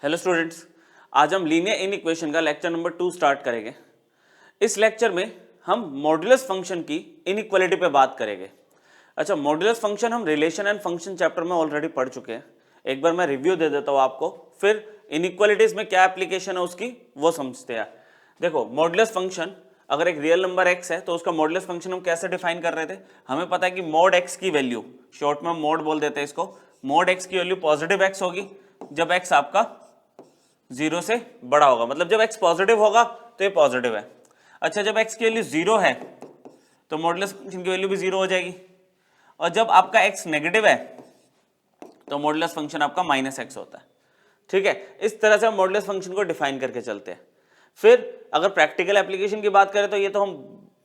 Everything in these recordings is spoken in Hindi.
हेलो स्टूडेंट्स, आज हम लीनियर इनइक्वेशन का लेक्चर नंबर 2 स्टार्ट करेंगे। इस लेक्चर में हम मॉड्यूलस फंक्शन की इनइक्वालिटी पे बात करेंगे। अच्छा, मॉड्यूलस फंक्शन हम रिलेशन एंड फंक्शन चैप्टर में ऑलरेडी पढ़ चुके हैं। एक बार मैं रिव्यू दे देता हूँ आपको, फिर इनइक्वालिटीज में क्या एप्लीकेशन है उसकी वो समझते हैं। देखो, मॉड्यूलस फंक्शन अगर एक रियल नंबर x है तो उसका मॉड्यूलस फंक्शन हम कैसे डिफाइन कर रहे थे। हमें पता है कि मॉड x की वैल्यू, शॉर्ट में मॉड बोल देते हैं इसको, मॉड x की वैल्यू पॉजिटिव x होगी जब x आपका 0 से बड़ा होगा, मतलब जब x पॉजिटिव होगा तो ये पॉजिटिव है। अच्छा, जब x की वैल्यू 0 है तो मॉडुलस फंक्शन की वैल्यू भी 0 हो जाएगी, और जब आपका x नेगेटिव है तो मॉडुलस फंक्शन आपका -x होता है। ठीक है, इस तरह से हम मॉडुलस फंक्शन को डिफाइन करके चलते हैं। फिर अगर प्रैक्टिकल एप्लीकेशन की बात करें तो ये तो हम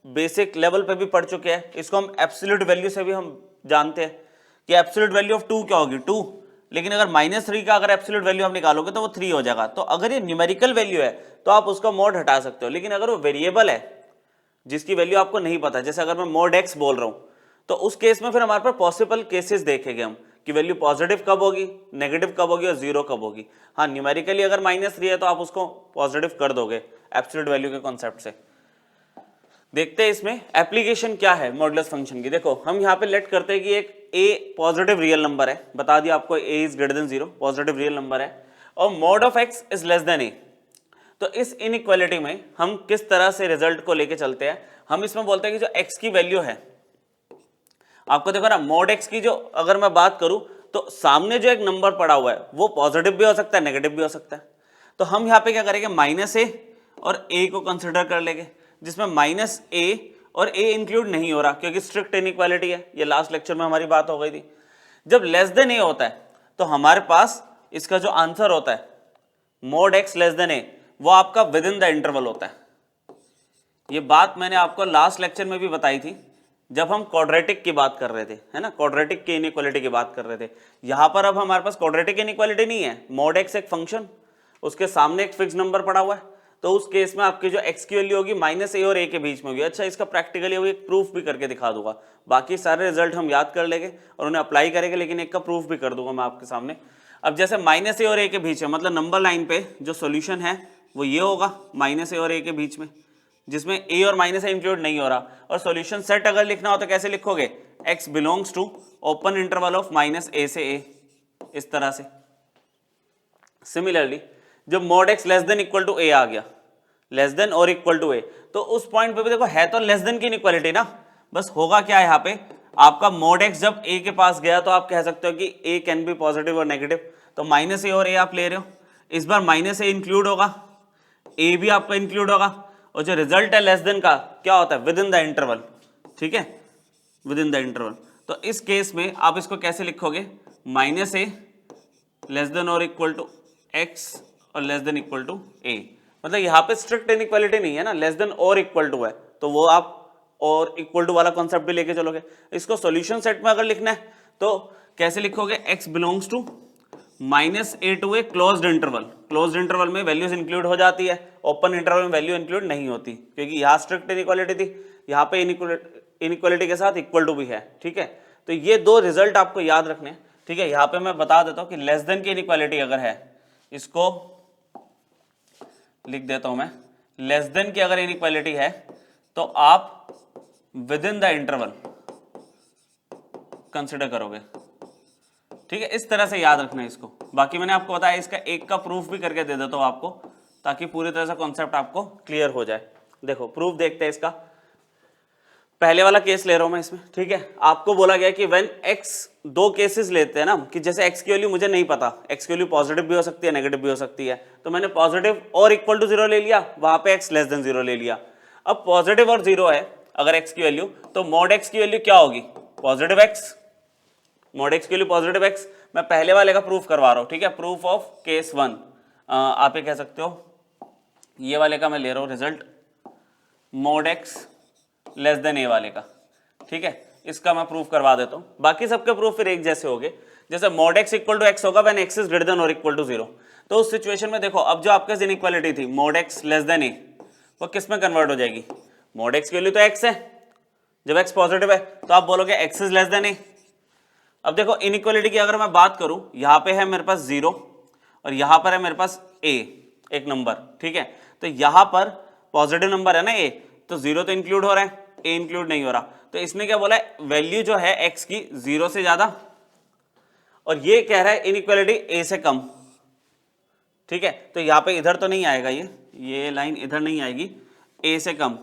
बेसिक लेवल पे भी पढ़ चुके हैं। इसको हम एब्सोल्यूट वैल्यू से भी हम जानते हैं कि एब्सोल्यूट वैल्यू ऑफ 2 क्या होगी, 2। लेकिन अगर -3 का अगर एब्सोल्यूट वैल्यू आप निकालोगे तो वो 3 हो जाएगा। तो अगर ये न्यूमेरिकल वैल्यू है तो आप उसका मॉड हटा सकते हो, लेकिन अगर वो वेरिएबल है जिसकी वैल्यू आपको नहीं पता, जैसे अगर मैं मॉड x बोल रहा हूं तो उस केस में फिर हमारे पास पॉसिबल केसेस देखेंगे हम कि वैल्यू पॉजिटिव कब होगी, नेगेटिव कब होगी और 0 कब होगी। हाँ, न्यूमेरिकली अगर -3 है तो आप उसको पॉजिटिव कर दोगे एब्सोल्यूट वैल्यू के कॉन्सेप्ट से। देखते हैं इसमें एप्लीकेशन क्या है मॉडुलस फंक्शन की। देखो, हम यहाँ पे लेट करते हैं कि एक a पॉजिटिव रियल नंबर है, बता दिया आपको a is greater then 0, positive real number है, और mod of x is less then a। तो इस इनइक्वालिटी में हम किस तरह से रिजल्ट को लेके चलते हैं, हम इसमें बोलते हैं कि जो x की वैल्यू है, आपको देखो ना, मॉड x की जो अगर मैं बात करूं तो सामने जो एक नंबर पड़ा हुआ है वो पॉजिटिव भी हो सकता है, नेगेटिव भी हो सकता है। तो हम यहाँ पे क्या करेंगे, -a और a को कंसिडर कर लेंगे, जिसमें -a और a इंक्लूड नहीं हो रहा क्योंकि स्ट्रिक्ट इनइक्वालिटी है। ये लास्ट लेक्चर में हमारी बात हो गई थी। जब लेस देन a होता है तो हमारे पास इसका जो आंसर होता है mod x less then a, वो आपका विद इन द इंटरवल होता है। ये बात मैंने आपको लास्ट लेक्चर में भी बताई थी जब हम क्वाड्रेटिक की बात कर रहे थे, है ना, क्वाड्रेटिक की इनइक्वालिटी की बात कर रहे थे। यहां पर अब हमारे पास क्वाड्रेटिक इनइक्वालिटी नहीं है, मॉड x एक फंक्शन, उसके सामने एक फिक्स नंबर पड़ा हुआ है, तो उस केस में आपकी जो x की वैल्यू होगी -a और a के बीच में होगी। अच्छा, इसका प्रैक्टिकली वो एक प्रूफ भी करके दिखा दूंगा। बाकी सारे रिजल्ट हम याद कर लेंगे और उन्हें अप्लाई करेंगे, लेकिन एक का प्रूफ भी कर दूंगा मैं आपके सामने। अब जैसे -a और a के बीच है, मतलब नंबर लाइन पे जो सोल्यूशन है वो ये होगा -a और a के बीच में, जिसमें a और -a इंक्लूड नहीं हो रहा। और सॉल्यूशन सेट अगर लिखना हो तो कैसे लिखोगे, x belongs to open interval of -a से a, इस तरह से। सिमिलरली जब mod x less than equal to a आ गया, लेस देन और इक्वल टू a, तो उस पॉइंट पे भी देखो है तो लेस देन की इनइक्वालिटी ना, बस होगा क्या यहाँ पे, आपका मॉड x जब a के पास गया तो आप कह सकते हो कि a कैन बी पॉजिटिव और नेगेटिव, तो -a और a आप ले रहे हो, इस बार -a इंक्लूड होगा, a भी आपका इंक्लूड होगा, और जो रिजल्ट है लेस देन का क्या होता है, विद इन द इंटरवल। ठीक है, विद इन द इंटरवल। तो इस केस में आप इसको कैसे लिखोगे, -a लेस देन और इक्वल टू x और less than equal to a। मतलब यहाँ पे स्ट्रिक्ट इनइक्वालिटी नहीं है ना, लेस देन और इक्वल टू है, तो वो आप और इक्वल टू वाला कॉन्सेप्ट भी लेके चलोगे। इसको सॉल्यूशन सेट में अगर लिखना है तो कैसे लिखोगे, x belongs to -a to a closed interval. Closed interval में वैल्यूज इंक्लूड हो जाती है, ओपन इंटरवल में वैल्यू इंक्लूड नहीं होती, क्योंकि यहाँ स्ट्रिक्ट इनइक्वालिटी थी, यहाँ पे इनइक्वालिटी के साथ इक्वल टू भी है। ठीक है, तो ये दो रिजल्ट आपको याद रखने हैं। ठीक है, यहाँ पे मैं बता देता हूँ कि लेस देन की इनइक्वालिटी अगर है, इसको लिख देता हूं मैं, लेस देन की अगर इनइक्वालिटी है तो आप with in the interval consider करोगे। ठीक है, इस तरह से याद रखना है इसको। बाकी मैंने आपको बताया, इसका एक का प्रूफ भी करके दे देता हूं आपको, ताकि पूरी तरह से कॉन्सेप्ट आपको क्लियर हो जाए। देखो, प्रूफ देखते हैं इसका। पहले वाला केस ले रहा हूं मैं इसमें। ठीक है, आपको बोला गया कि व्हेन x, दो केसेस लेते हैं ना, कि जैसे x की वैल्यू मुझे नहीं पता, x की वैल्यू पॉजिटिव भी हो सकती है, नेगेटिव भी हो सकती है, तो मैंने पॉजिटिव और इक्वल टू 0 ले लिया, वहां पे x लेस देन 0 ले लिया। अब पॉजिटिव और 0 है अगर x की वैल्यू, तो मॉड x की वैल्यू क्या होगी, पॉजिटिव x, मॉड x की वैल्यू पॉजिटिव x। मैं पहले वाले का प्रूफ करवा रहा हूं। ठीक है, प्रूफ ऑफ केस 1 आप ये कह सकते हो, ये वाले का मैं ले रहा हूं result, mod x less then a वाले का। ठीक है, इसका मैं प्रूफ करवा देता हूं, बाकी सबके प्रूफ फिर एक जैसे होंगे। जैसे mod x equal to x होगा when x is greater than और इक्वल टू 0, तो उस सिचुएशन में देखो, अब जो आपके इनइक्वालिटी थी mod x less then a, वो किस में कन्वर्ट हो जाएगी, मॉड x की वैल्यू तो x है, जब x पॉजिटिव है तो आप बोलोगे x is less then a। अब देखो, इनइक्वालिटी की अगर मैं बात करूं, यहां पे है मेरे पास 0 और यहां पर है मेरे पास a एक नंबर, ठीक है। तो यहां पर पॉजिटिव नंबर है ना a, तो 0 तो इंक्लूड हो रहा है, a इंक्लूड नहीं हो रहा। तो इसने क्या बोला है, वैल्यू जो है x की 0 से ज्यादा, और ये कह रहा है इनइक्वालिटी a से कम, ठीक है। तो यहां पे इधर तो नहीं आएगा, ये लाइन इधर नहीं आएगी, a से कम।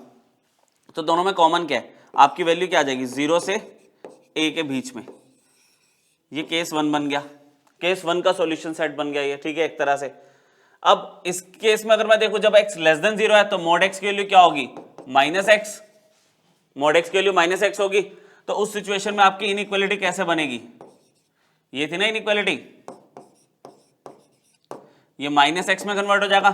तो दोनों में कॉमन क्या है, आपकी वैल्यू क्या आ जाएगी, 0 से a के बीच में। ये केस 1 बन गया, केस 1 का सॉल्यूशन सेट बन गया ये, ठीक है, एक तरह से। अब इस केस में अगर मैं देखूं, जब x लेस देन 0 है तो मोड x की वैल्यू क्या होगी, माइनस एक्स, मोड x की वैल्यू माइनस एक्स होगी। तो उस सिचुएशन में आपकी इनइक्वालिटी कैसे बनेगी, ये थी ना इनइक्वालिटी, ये माइनस एक्स में कन्वर्ट हो जाएगा,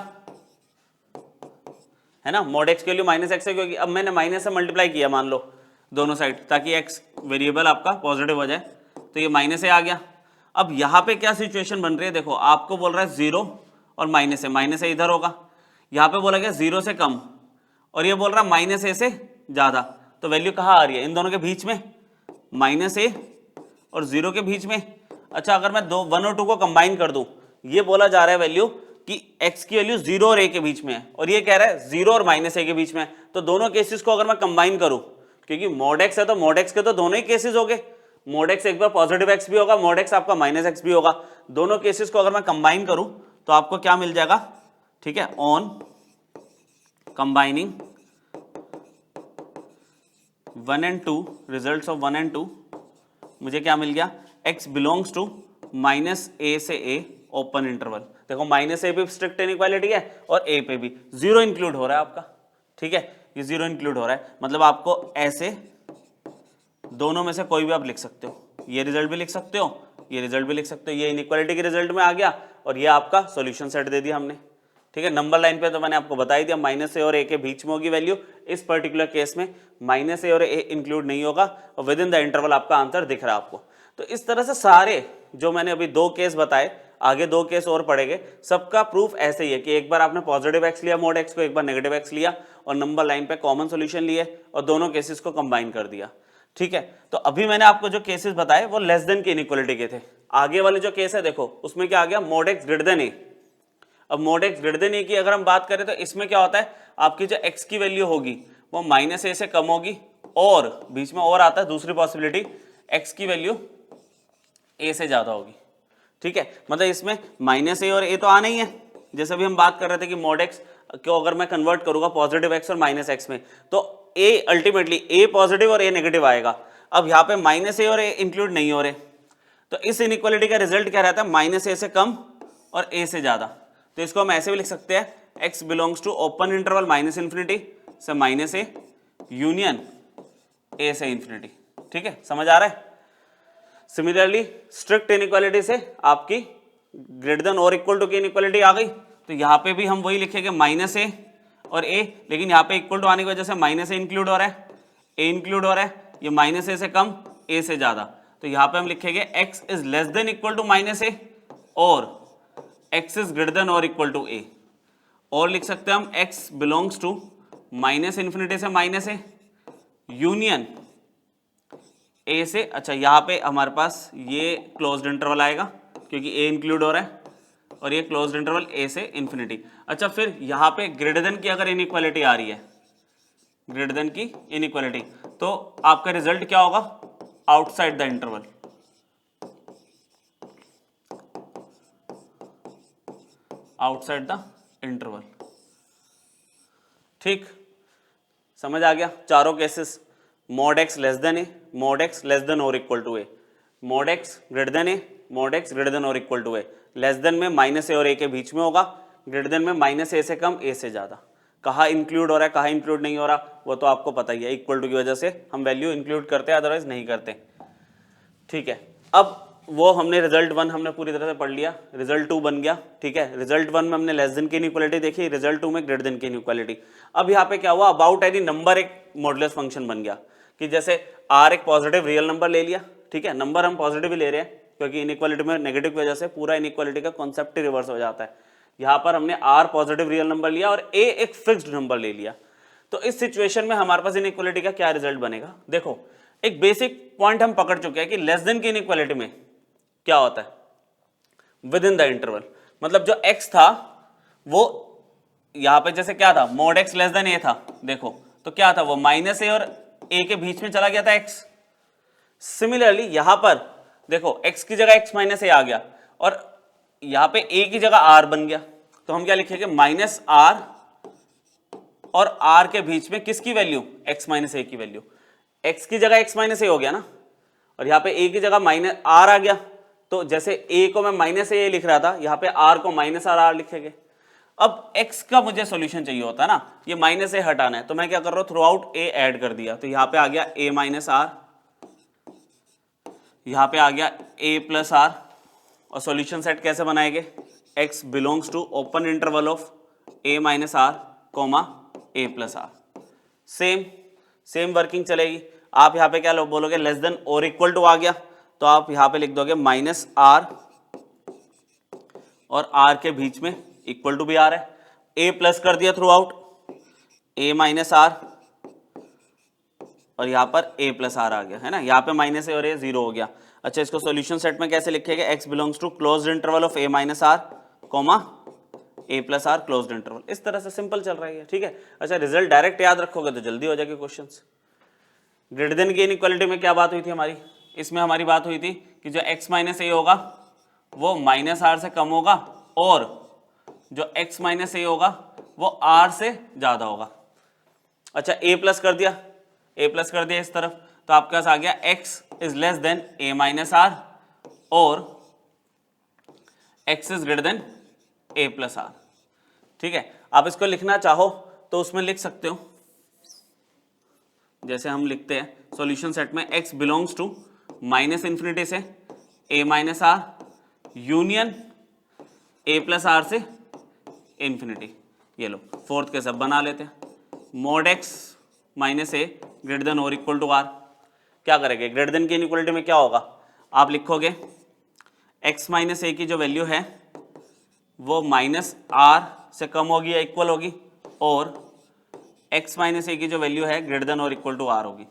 है ना। मोड x की वैल्यू माइनस एक्स है, क्योंकि अब मैंने माइनस से मल्टीप्लाई किया मान लो दोनों साइड, ताकि x वेरिएबल आपका पॉजिटिव हो जाए, तो ये माइनस ए आ गया। अब यहाँ पे क्या सिचुएशन बन रही है, देखो आपको बोल रहा है 0 और माइनस ए, माइनस ए इधर होगा, यहाँ पे बोला गया 0 से कम, और ये बोल रहा है माइनस ए से ज्यादा। तो वैल्यू कहाँ आ रही है, इन दोनों के बीच में, माइनस ए और 0 के बीच में। अच्छा, अगर मैं 1 और 2 को कंबाइन कर दूं, ये बोला जा रहा है वैल्यू कि x की वैल्यू 0 और a के बीच में है, और ये कह रहा है 0 और माइनस ए के बीच में है। तो दोनों केसेस को अगर मैं कंबाइन करूं, क्योंकि मोड x है तो मोड x के तो दोनों ही केसेस हो गए, मोड x एक बार पॉजिटिव x भी होगा, मोड x आपका माइनस x भी होगा। दोनों केसेस को अगर मैं कंबाइन करूं तो आपको क्या मिल जाएगा, ठीक है, on combining 1 and 2, results of 1 and 2, मुझे क्या मिल गया, x belongs to minus A से a ओपन इंटरवल। देखो माइनस ए भी स्ट्रिक्ट इनइक्वालिटी है और a पे भी 0 इंक्लूड हो रहा है आपका, ठीक है, ये 0 इंक्लूड हो रहा है, मतलब आपको ऐसे दोनों में से कोई भी आप लिख सकते हो, ये रिजल्ट भी लिख सकते हो, ये रिजल्ट भी लिख सकते हो। ये इनइक्वालिटी के रिजल्ट में आ गया और ये आपका सॉल्यूशन सेट दे दिया हमने, ठीक है। नंबर लाइन पे तो मैंने आपको बता ही दिया, माइनस ए और ए के बीच में होगी वैल्यू। इस पर्टिकुलर केस में माइनस ए और ए इंक्लूड नहीं होगा और विद इन द इंटरवल आपका आंसर दिख रहा है आपको। तो इस तरह से सारे जो मैंने अभी 2 केस बताए, आगे 2 केस और पढ़ेंगे, सबका प्रूफ ऐसे ही है कि एक बार आपने पॉजिटिव एक्स लिया मोड एक्स को, एक बार नेगेटिव एक्स लिया और नंबर लाइन पे कॉमन सॉल्यूशन लिए और दोनों केसेस को कंबाइन कर दिया, ठीक है। तो अभी मैंने आपको जो केसेस बताए वो लेस देन की इनइक्वालिटी के थे। आगे वाले जो केस है देखो, उसमें क्या आ गया, मोड एक्स ग्रेटर देन ए। अब मोड एक्स ग्रेटर देन ए की अगर हम बात करें तो इसमें क्या होता है, आपकी जो एक्स की वैल्यू होगी वो माइनस ए से कम होगी, और बीच में और आता है दूसरी पॉसिबिलिटी, एक्स की वैल्यू ए से ज्यादा होगी, ठीक है। मतलब इसमें माइनस ए और ए तो आना ही है, जैसे भी हम बात कर रहे थे कि मोड एक्स को अगर मैं कन्वर्ट करूंगा पॉजिटिव एक्स और माइनस एक्स में, तो ए अल्टीमेटली ए पॉजिटिव और ए नेगेटिव आएगा। अब यहाँ पे माइनस ए और ए इंक्लूड नहीं हो रहे, तो इस इनइक्वालिटी का रिजल्ट क्या रहता है, माइनस ए से कम और ए से ज्यादा। तो इसको हम ऐसे भी लिख सकते हैं, x belongs to open interval minus infinity से माइनस ए यूनियन ए से इन्फिनिटी, ठीक है, समझ आ रहा है। सिमिलरली स्ट्रिक्ट इनइक्वालिटी से आपकी ग्रेटर देन और इक्वल टू की इनइक्वालिटी आ गई, तो यहाँ पे भी हम वही लिखेंगे माइनस ए और ए, लेकिन यहाँ पे इक्वल टू आने की वजह से माइनस ए इंक्लूड हो रहा है, ए इंक्लूड हो रहा है, ये माइनस ए से कम ए से ज्यादा। तो यहाँ पे हम लिखेंगे x is less than equal to minus A और x इज ग्रेटर देन और इक्वल टू ए, और लिख सकते हैं हम x belongs to minus infinity से माइनस ए यूनियन ए से। अच्छा, यहाँ पे हमारे पास ये क्लोज्ड इंटरवल आएगा क्योंकि ए इंक्लूड हो रहा है, और ये क्लोज्ड इंटरवल ए से इन्फिनिटी। अच्छा, फिर यहाँ पे ग्रेटर देन की अगर इनइक्वालिटी आ रही है, ग्रेटर देन की इनइक्वालिटी, तो आपका रिजल्ट क्या होगा, outside the interval, outside the interval, ठीक, समझ आ गया। चारों cases, mod X less than A, mod X less than और equal to A, mod X greater than A, mod X greater than और equal to A. Less than में माइनस ए और ए के बीच में होगा, ग्रेटर देन में माइनस ए से कम ए से ज्यादा। कहाँ इंक्लूड हो रहा है कहाँ इंक्लूड नहीं हो रहा वो तो आपको पता ही है, इक्वल टू की वजह से हम वैल्यू इंक्लूड करते हैं, अदरवाइज नहीं करते, ठीक है। अब वो हमने रिजल्ट 1 हमने पूरी तरह से पढ़ लिया, रिजल्ट 2 बन गया, ठीक है। रिजल्ट 1 में हमने लेस देन की इनइक्वालिटी देखी, रिजल्ट 2 में ग्रेटर देन की इनइक्वालिटी। अब यहाँ पे क्या हुआ, अबाउट एनी नंबर एक मॉडुलस फंक्शन बन गया, कि जैसे r एक पॉजिटिव रियल नंबर ले लिया, ठीक है, नंबर हम पॉजिटिव ही ले रहे हैं क्योंकि इनइक्वालिटी में नेगेटिव की वजह से पूरा इनइक्वालिटी का कॉन्सेप्ट ही रिवर्स हो जाता है। यहाँ पर हमने r पॉजिटिव रियल नंबर लिया और a एक फिक्स्ड नंबर ले लिया, तो इस सिचुएशन में हमारे पास इनइक्वालिटी का क्या रिजल्ट बनेगा। देखो, एक बेसिक पॉइंट हम पकड़ चुके हैं कि लेस देन की इनइक्वालिटी में क्या होता है, विद इन द इंटरवल, मतलब जो x था वो यहाँ पे जैसे क्या था, mod x less then a था, देखो तो क्या था वो माइनस ए और a के बीच में चला गया था x। सिमिलरली यहां पर देखो x की जगह x माइनस ए आ गया और यहां पे a की जगह r बन गया, तो हम क्या लिखेंगे माइनस r और r के बीच में किसकी वैल्यू, x माइनस ए की वैल्यू। x की जगह x माइनस ए हो गया ना, और यहाँ पे a की जगह माइनस r आ गया, तो जैसे a को मैं माइनस ए लिख रहा था, यहाँ पे r को माइनस r लिखेंगे। अब x का मुझे सॉल्यूशन चाहिए होता है ना, ये माइनस ए हटाना है, तो मैं क्या कर रहा हूँ थ्रू आउट a ऐड कर दिया, तो यहाँ पे आ गया a माइनस r, यहाँ पे आ गया a प्लस r, और सॉल्यूशन सेट कैसे बनाएंगे, x belongs to open interval of a minus r comma a plus r। Same working चलेगी। आप यहाँ पे क्या बोलोगे, लेस देन और इक्वल टू आ गया, तो आप यहाँ पे लिख दोगे माइनस r और r के बीच में इक्वल टू भी आ रहा है, a प्लस कर दिया through out, a minus r और यहाँ पर a प्लस r आ गया है ना, यहाँ पे माइनस ए और a जीरो हो गया। अच्छा, इसको सॉल्यूशन सेट में कैसे लिखेंगे, x belongs to closed interval of a minus r comma a plus r closed interval. इस तरह से सिंपल चल रहा है, ठीक है। अच्छा, रिजल्ट डायरेक्ट याद रखोगे तो जल्दी हो जाएगी क्वेश्चंस। ग्रेटर देन की इनइक्वालिटी में क्या बात हुई थी हमारी, इसमें हमारी बात हुई थी कि जो x माइनस ए होगा वो माइनस r से कम होगा और जो x माइनस ए होगा वो r से ज्यादा होगा। अच्छा, a प्लस कर दिया इस तरफ, तो आपके पास आ गया x is less then a minus r और x is greater then a plus r, ठीक है। आप इसको लिखना चाहो तो उसमें लिख सकते हो, जैसे हम लिखते हैं सॉल्यूशन सेट में x belongs to minus infinity से a minus r union a plus r से इंफिनिटी। ये लो फोर्थ के सब बना लेते हैं, mod x minus a greater than और इक्वल टू r। क्या करेंगे, ग्रेटर देन की इनइक्वालिटी में क्या होगा, आप लिखोगे x माइनस ए की जो वैल्यू है वो माइनस r से कम होगी या इक्वल होगी, और x माइनस ए की जो वैल्यू है ग्रेटर देन और इक्वल टू r होगी।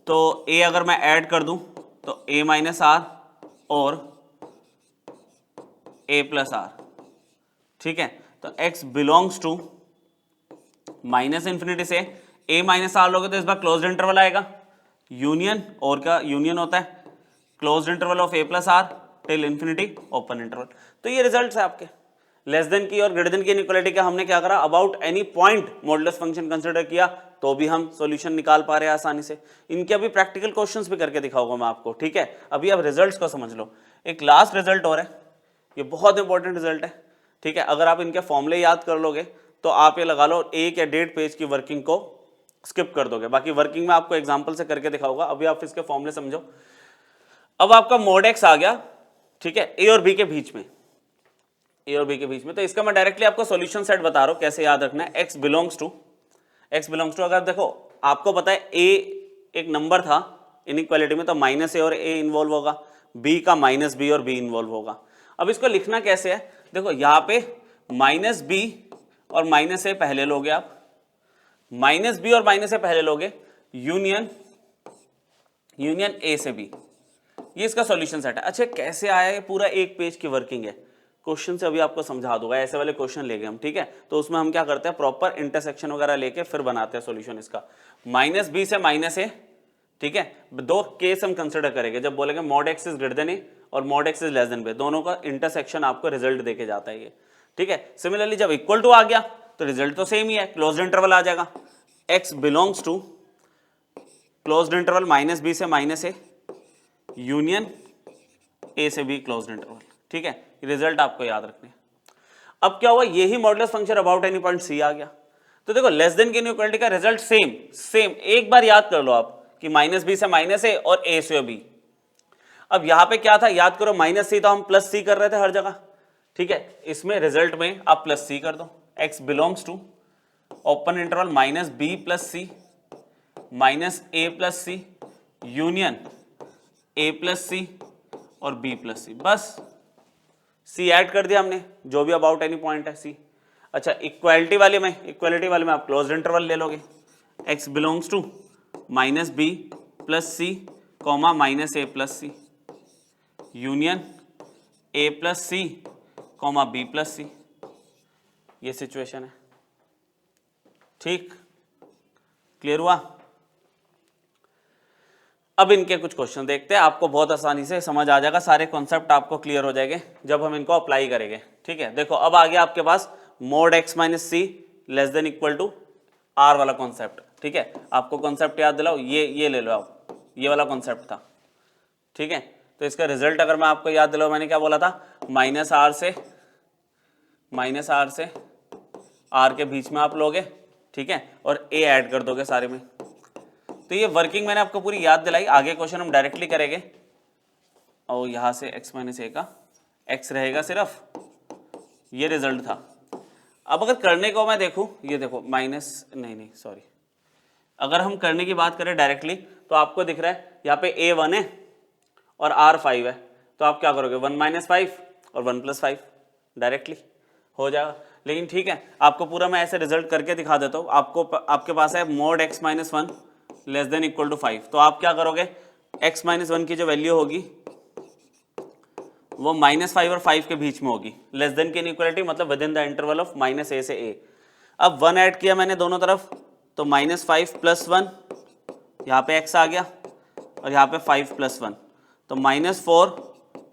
तो a अगर मैं ऐड कर दूं तो a माइनस r और a प्लस r, ठीक है। तो x belongs to minus infinity से a माइनस r लोगे तो इस बार क्लोज्ड इंटरवल आएगा, यूनियन और क्या यूनियन होता है closed interval of a plus r till infinity open interval. तो ये रिजल्ट्स है आपके। लेस देन की और ग्रेटर देन की इनइक्वालिटी का हमने क्या करा, about any point modulus function consider किया, तो भी हम सॉल्यूशन निकाल पा रहे हैं आसानी से। इनके अभी प्रैक्टिकल क्वेश्चंस भी करके दिखाऊंगा मैं आपको, ठीक है। अभी आप रिजल्ट्स को समझ लो। एक लास्ट रिजल्ट और है, ये बहुत इंपॉर्टेंट रिजल्ट है, ठीक है। अगर आप इनके फॉर्मूले याद कर लोगे तो आप ये लगा लो 1 या 1.5 पेज की वर्किंग को स्किप कर दोगे, बाकी वर्किंग में आपको एग्जाम्पल से करके दिखाऊंगा। अभी आप इसके फॉर्मूले समझो। अब आपका मोड एक्स आ गया, ठीक है, ए और बी के बीच में, ए और बी के बीच में। तो इसका मैं डायरेक्टली आपको सॉल्यूशन सेट बता रहा हूं कैसे याद रखना है। x बिलोंग्स टू अगर देखो आपको पता है a एक नंबर था इनइक्वालिटी में, तो माइनस ए और a इन्वॉल्व होगा, b का माइनस b और b इन्वॉल्व होगा। अब इसको लिखना कैसे है, देखो यहाँ पे माइनस b और माइनस ए पहले लोगे आप, माइनस b और माइनस ए पहले लोगे, यूनियन a से b, ये इसका सॉल्यूशन सेट है। अच्छा, कैसे आया, ये पूरा एक पेज की वर्किंग है, क्वेश्चन से अभी आपको समझा दूंगा। ऐसे वाले क्वेश्चन लेंगे हम, ठीक है। तो उसमें हम क्या करते हैं, प्रॉपर इंटरसेक्शन वगैरह लेके फिर बनाते हैं सॉल्यूशन इसका। माइनस बी से माइनस ए, ठीक है। दो केस हम कंसिडर करेंगे जब बोलेंगे mod X is greater than A और mod X is less than B, दोनों का इंटरसेक्शन आपको रिजल्ट देके जाता है ये, ठीक है। सिमिलरली जब इक्वल टू आ गया तो रिजल्ट तो सेम ही है, क्लोज्ड इंटरवल आ जाएगा। X belongs to closed interval minus B से माइनस ए यूनियन ए से बी क्लोज्ड इंटरवल, ठीक है। रिजल्ट आपको याद रखने। अब क्या हुआ, यही modulus function about any point C आ गया। तो देखो लेस देन की इनइक्वालिटी का रिजल्ट सेम एक बार याद कर लो आप कि माइनस बी से माइनस ए और ए से बी। अब यहां पे क्या था, याद करो, माइनस सी तो हम प्लस सी कर रहे थे हर जगह, ठीक है। इसमें रिजल्ट में आप प्लस सी कर दो। X belongs to open interval minus B plus C minus A plus C union A plus C और बी प्लस सी, बस सी ऐड कर दिया हमने, जो भी अबाउट एनी पॉइंट है सी। अच्छा, इक्वालिटी वाले में आप क्लोज्ड इंटरवल ले लोगे, X belongs to minus B plus C comma minus A plus C union A plus C comma B plus C, ये सिचुएशन है। ठीक, क्लियर हुआ? अब इनके कुछ क्वेश्चन देखते हैं, आपको बहुत आसानी से समझ आ जाएगा, सारे कॉन्सेप्ट आपको क्लियर हो जाएंगे जब हम इनको अप्लाई करेंगे। ठीक है, देखो अब आ गया आपके पास mod X minus C less than equal to R वाला कॉन्सेप्ट। ठीक है, आपको कॉन्सेप्ट याद दिलाओ, ये ले लो आप, ये वाला कॉन्सेप्ट था। ठीक है, तो इसका रिजल्ट अगर मैं आपको याद दिलाऊं, मैंने क्या बोला था, माइनस आर से आर के बीच में आप लोगे। ठीक है, और ए ऐड कर दोगे सारे में। तो ये वर्किंग मैंने आपको पूरी याद दिलाई, आगे क्वेश्चन हम डायरेक्टली करेंगे। और यहां से x माइनस ए का x रहेगा सिर्फ, ये रिजल्ट था। अब अगर करने को मैं देखूं, ये देखो माइनस नहीं सॉरी, अगर हम करने की बात करें डायरेक्टली, तो आपको दिख रहा है यहाँ पे a 1 है और r 5 है, तो आप क्या करोगे, 1 माइनस 5 और 1 प्लस 5, डायरेक्टली हो जाएगा। लेकिन ठीक है, आपको पूरा मैं ऐसे रिजल्ट करके दिखा देता हूँ। आपके पास है mod x minus 1 less than equal to 5, तो आप क्या करोगे, x माइनस 1 की जो वैल्यू होगी वो -5 और 5 के बीच में होगी। लेस देन की इनइक्वालिटी मतलब with in the interval of -a से a। अब 1 ऐड किया मैंने दोनों तरफ, तो -5 प्लस 1, यहाँ पे x आ गया, और यहाँ पे 5 प्लस 1, तो -4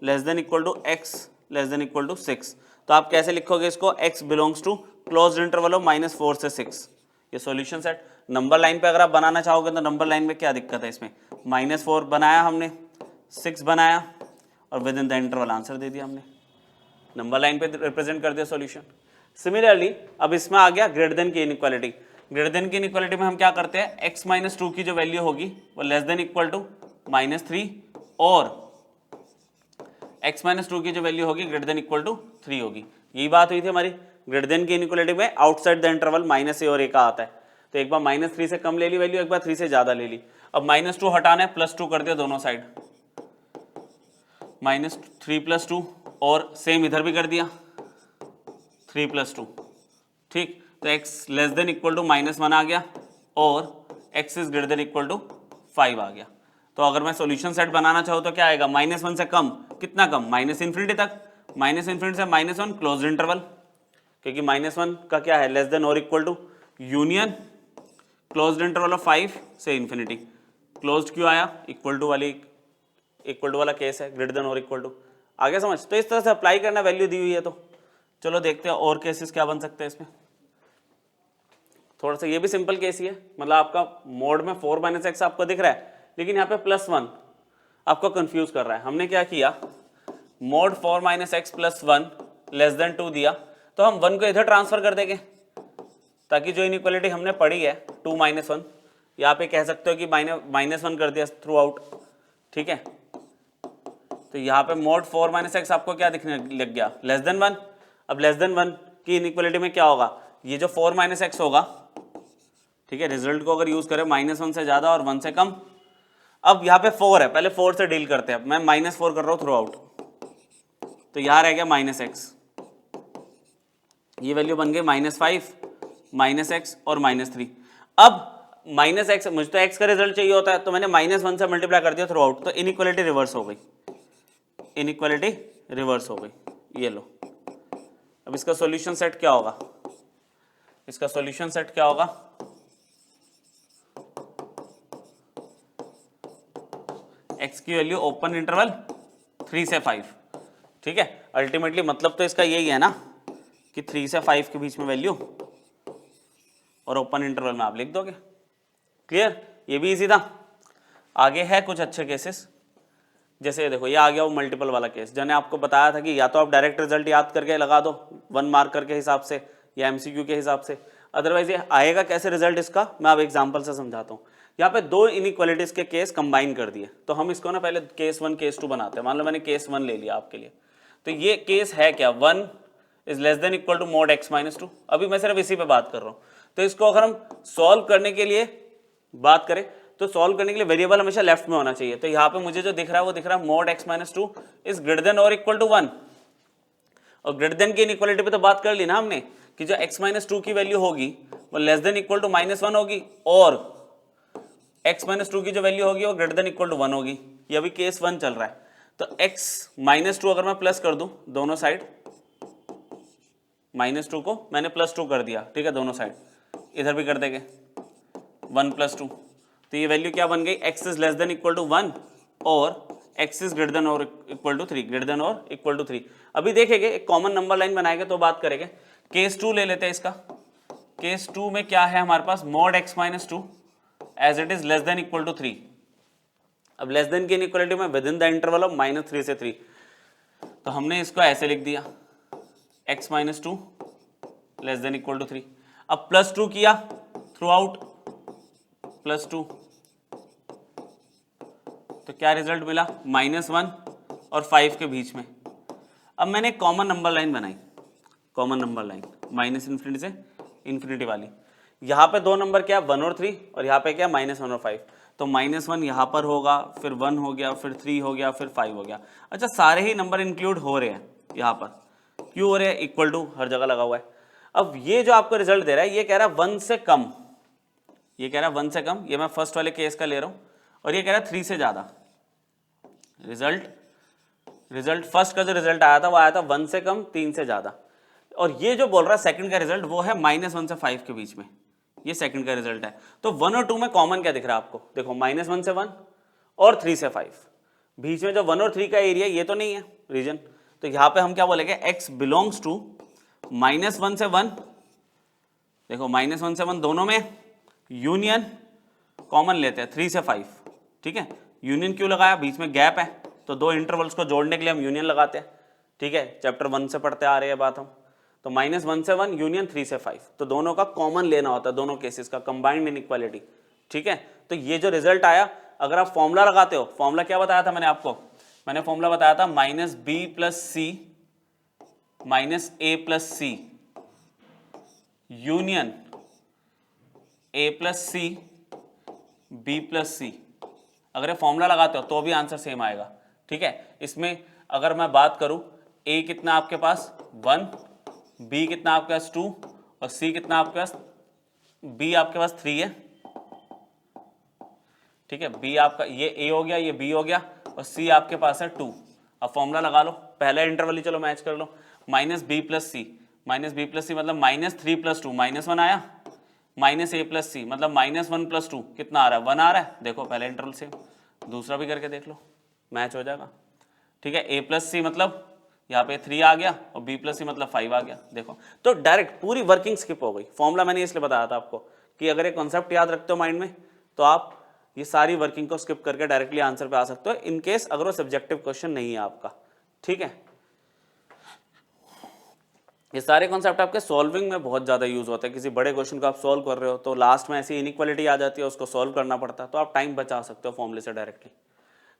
less than equal to x less than equal to 6। तो आप कैसे लिखोगे इसको, x belongs to closed interval of -4 से 6। ये सॉल्यूशन सेट नंबर लाइन पे अगर आप बनाना चाहोगे तो नंबर लाइन में क्या दिक्कत है, इसमें -4 बनाया हमने, 6 बनाया और within the interval answer दे दिया हमने, नंबर लाइन पे रिप्रेजेंट कर दिया सॉल्यूशन। सिमिलरली अब इसमें आ गया ग्रेटर देन की इनइक्वालिटी। ग्रेटर देन की इनइक्वालिटी में हम क्या करते हैं, x माइनस 2 की जो वैल्यू होगी वो लेस देन इक्वल टू -3 और x माइनस 2 की जो वैल्यू होगी ग्रेटर देन इक्वल टू 3 होगी। यही बात हुई थी हमारी, ग्रेटर देन की इनइक्वालिटी में आउटसाइड द इंटरवल -a और a का आता है, तो एक बार -3 से कम ले ली वैल्यू, एक बार 3 से ज्यादा ले ली। अब -2 हटाना है, +2 कर दिया दोनों साइड, -3 + 2 और सेम इधर भी कर दिया 3 + 2। ठीक, तो x less than equal to -1 आ गया और x is greater than equal to 5 आ गया। तो अगर मैं सॉल्यूशन सेट बनाना चाहूँ तो क्या आएगा, -1 से कम, कितना कम, -∞ तक, -∞ से -1 क्लोज्ड इंटरवल, क्योंकि -1 का क्या है, लेस देन और equal to union closed interval of 5 से इन्फिनिटी। क्लोज्ड क्यों आया, इक्वल टू वाला केस है, ग्रेटर देन और इक्वल टू, आगे समझ। तो इस तरह से अप्लाई करना, वैल्यू दी हुई है तो चलो देखते हैं और केसेस क्या बन सकते हैं इसमें। थोड़ा सा ये भी सिंपल केस ही है, मतलब आपका मोड में 4 माइनस एक्स आपको दिख रहा है, लेकिन यहाँ पे +1 आपको कंफ्यूज कर रहा है। हमने क्या किया, mode 4 minus x plus 1 less then 2 दिया, तो हम 1 को इधर ट्रांसफर कर देंगे, ताकि जो इनइक्वालिटी हमने पढ़ी है 2 माइनस 1, यहाँ पे कह सकते हो कि -1 कर दिया थ्रू आउट। ठीक है, तो यहाँ पे मोड 4 माइनस एक्स आपको क्या दिखने लग गया, लेस देन 1। अब लेस देन 1 की इनइक्वालिटी में क्या होगा, ये जो 4 माइनस एक्स होगा, ठीक है, रिजल्ट को अगर यूज करें -1 से ज्यादा और 1 से कम। अब यहाँ पे 4 है, पहले 4 से डील करते हैं, मैं -4 कर रहा हूँ थ्रू आउट, तो यहाँ रह गया -x, ये वैल्यू बन गई -5 -x और -3। अब -x, मुझे तो x का रिजल्ट चाहिए होता है, तो मैंने -1 से मल्टीप्लाई कर दिया थ्रू आउट, तो इनइक्वालिटी रिवर्स हो गई, इनइक्वालिटी रिवर्स हो गई। ये लो, अब इसका सॉल्यूशन सेट क्या होगा, इसका सॉल्यूशन सेट क्या होगा, x की वैल्यू ओपन इंटरवल 3 से 5। ठीक है, अल्टीमेटली मतलब तो इसका यही है ना कि 3 से 5 के बीच में वैल्यू और ओपन इंटरवल में आप लिख दोगे। क्लियर, ये भी इजी था। आगे है कुछ अच्छे केसेस, जैसे देखो ये आ गया वो मल्टीपल वाला केस, मैंने आपको बताया था कि या तो आप डायरेक्ट रिजल्ट याद करके लगा दो 1 मार्कर के हिसाब से या MCQ के हिसाब से, अदरवाइज ये आएगा कैसे रिजल्ट इसका, मैं अब एग्जांपल से समझाता हूँ। यहाँ पे 2 इनइक्वालिटीज के केस कंबाइन कर दिए, तो हम इसको ना पहले केस 1 केस 2 बनाते हैं। मान लो मैंने केस 1 ले लिया आपके लिए, तो ये केस है क्या, 1 is less than equal to mod x minus 2। अभी मैं सिर्फ इसी पे बात कर रहा हूँ। तो इसको अगर हम सॉल्व करने के लिए बात करें, तो सॉल्व करने के लिए वेरिएबल हमेशा लेफ्ट में होना चाहिए। तो यहाँ पे मुझे जो दिख रहा है वो दिख रहा है mod x minus 2 is greater than और इक्वल टू 1, और ग्रेटर देन की इनइक्वालिटी पे तो बात कर ली ना हमने कि जो x माइनस 2 की वैल्यू होगी वो लेस देन इक्वल टू -1 होगी, और x माइनस 2 की जो वैल्यू होगी वो ग्रेटर देन इक्वल टू 1 होगी। ये अभी केस 1 चल रहा है। तो x माइनस 2 अगर मैं प्लस कर दूं दोनों साइड, -2 को मैंने +2 कर दिया, ठीक है, दोनों साइड, इधर भी कर देंगे 1 + 2, तो ये वैल्यू क्या बन गई, x is less than equal to 1 और x इज ग्रेटर देन और इक्वल टू 3, ग्रेटर देन और इक्वल टू 3। अभी देखेंगे एक कॉमन नंबर लाइन बनाएंगे तो बात करेंगे। केस 2 ले लेते हैं इसका। केस 2 में क्या है हमारे पास, mod x - 2 as it is less than equal to 3। अब लेस देन की इनइक्वालिटी में within the interval of -3 से 3, तो हमने इसको ऐसे लिख दिया x - 2 less than equal to 3। अब +2 किया थ्रू आउट +2, तो क्या रिजल्ट मिला, -1 और 5 के बीच में। अब मैंने कॉमन नंबर लाइन बनाई, कॉमन नंबर लाइन -∞ से इन्फिनिटी वाली। यहाँ पे दो नंबर क्या, 1 और 3, और यहाँ पे क्या, -1 और 5। तो -1 यहाँ पर होगा, फिर 1 हो गया, फिर 3 हो गया, फिर 5 हो गया। अच्छा, सारे ही नंबर इंक्लूड हो रहे हैं यहाँ पर, क्यों हो रहे हैं, इक्वल टू हर जगह लगा हुआ है। अब ये जो आपको रिजल्ट दे रहा है, ये कह रहा है 1 से कम, ये कह रहा है 1 से कम, ये मैं फर्स्ट वाले केस का ले रहा हूँ, और ये कह रहा है 3 से ज़्यादा। रिजल्ट फर्स्ट का जो रिजल्ट आया था वो आया था 1 से कम 3 से ज़्यादा, और ये जो बोल रहा है सेकंड का रिजल्ट वो है -1 से 5 के बीच में, ये सेकंड का रिजल्ट है। तो 1 और 2 में कॉमन क्या दिख रहा है आपको, देखो -1 से 1 और 3 से 5, बीच में जो 1 और 3 का एरिया ये तो नहीं है रीजन, तो यहाँ पे हम क्या बोलेंगे, x बिलोंग्स टू -1 से 1, देखो -1 से 1 दोनों में यूनियन कॉमन लेते हैं 3 से 5, ठीक है। यूनियन क्यों लगाया, बीच में गैप है, तो दो इंटरवल्स को जोड़ने के लिए हम यूनियन लगाते हैं, ठीक है, चैप्टर 1 से पढ़ते आ रहे हैं बात हम। तो -1 से 1 यूनियन 3 से 5, तो दोनों का कॉमन लेना होता है, दोनों केसेस का कंबाइंड इनइक्वालिटी, ठीक है। तो ये जो रिजल्ट आया, अगर आप फॉर्मूला लगाते हो, फॉर्मूला क्या बताया था मैंने आपको, मैंने फॉर्मूला बताया था -b + c -a + c union a + c b + c। अगर ये फॉर्मूला लगाते हो तो भी आंसर सेम आएगा, ठीक है। इसमें अगर मैं बात करूं, a कितना आपके पास 1, b कितना आपके पास 2, और c कितना आपके पास, b आपके पास 3 है, ठीक है। b आपका ये a हो गया, ये b हो गया, और c आपके पास है 2। अब फॉर्मूला लगा लो, पहला इंटरवल ही चलो मैच कर लो, -b + c मतलब -3 + 2 -1 आया, -a + c मतलब -1 + 2 कितना आ रहा है, 1 आ रहा है। देखो पहला इंटरवल से, दूसरा भी करके देख लो, मैच हो जाएगा, ठीक है। a + c मतलब यहाँ पे 3 आ गया, और b + c मतलब 5 आ गया, देखो। तो डायरेक्ट पूरी वर्किंग स्किप हो गई। फॉर्मूला मैंने इसलिए बताया था आपको कि अगर ये कॉन्सेप्ट याद रखते हो माइंड में, तो आप ये सारी वर्किंग को स्किप करके डायरेक्टली आंसर पे आ सकते हो, इन केस अगर वो सब्जेक्टिव क्वेश्चन नहीं है आपका, ठीक है। ये सारे कॉन्सेप्ट आपके सॉल्विंग में बहुत ज़्यादा यूज होते हैं। किसी बड़े क्वेश्चन को आप सॉल्व कर रहे हो तो लास्ट में ऐसी इनइक्वालिटी आ जाती है, उसको सॉल्व करना पड़ता है, तो आप टाइम बचा सकते हो फॉर्मूले से डायरेक्टली,